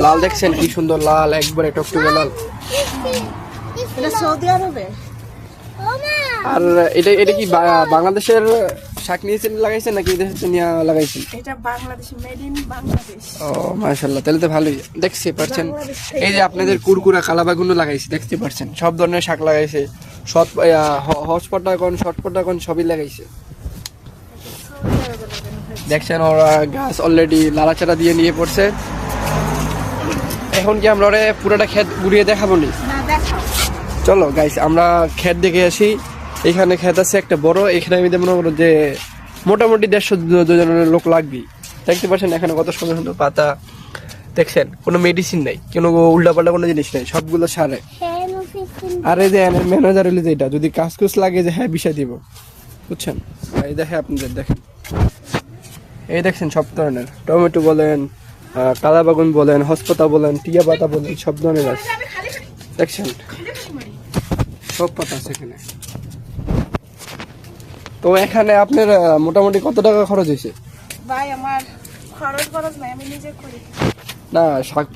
লাল দেখছেন কি সুন্দর লাল, একবারে টকটকে লাল। এটা সৌদি আরবে। আর এটা কি বাংলাদেশের শাক নিয়েছেন লাগাইছেন নাকি দেশে নিয়ে লাগাইছেন? এটা বাংলাদেশি, মেড ইন বাংলাদেশ। ও মাশাআল্লাহ, তাহলে তো ভালোই। দেখতে পাচ্ছেন এই যে আপনাদের কুরকুরা কালাবাগুলো লাগাইছে, দেখতে পাচ্ছেন সব ধরনের শাক লাগাইছে, হটস্পটটা কোন শর্টপটটা কোন সবই লাগাইছে। দেখছেন ওরা গাছ অলরেডি লাড়াচাড়া দিয়ে নিয়ে পড়ছে। এখন কি আমরা ওরে পুরোটা ক্ষেত ঘুরিয়ে দেখাবো নি? না দেখাও। চলো গাইস, আমরা ক্ষেত দেখে আসি। এখানে ক্ষেত আছে একটা বড়, এখানে আমি মনে করো যে মোটামুটি 150-200 জনের লোক লাগবে। দেখতে পাচ্ছেন এখানে কত সুন্দর সুন্দর পাতা, দেখছেন কোনো মেডিসিন নাই, কোনো উল্টাপাল্টা কোনো জিনিস নেই, সবগুলো সারে। আর এই যে ম্যানেজার হলে যেটা যদি কাজ কুচ লাগে যে হ্যাঁ বিষয় দিব, বুঝছেন? এই দেখে আপনাদের দেখেন, এই দেখছেন সব ধরনের টমেটো বলেন, কালাবাগুন বলেন, হসপাতা বলেন, টিয়া পাতা বলেন, সব ধরনের আছে। দেখছেন সব পাতা আছে এখানে। তো এখানে আপনার মোটামুটি কত টাকা খরচ হয়েছে? ভাই আমার খরচ নাই, আমি নিজে করি। না শাক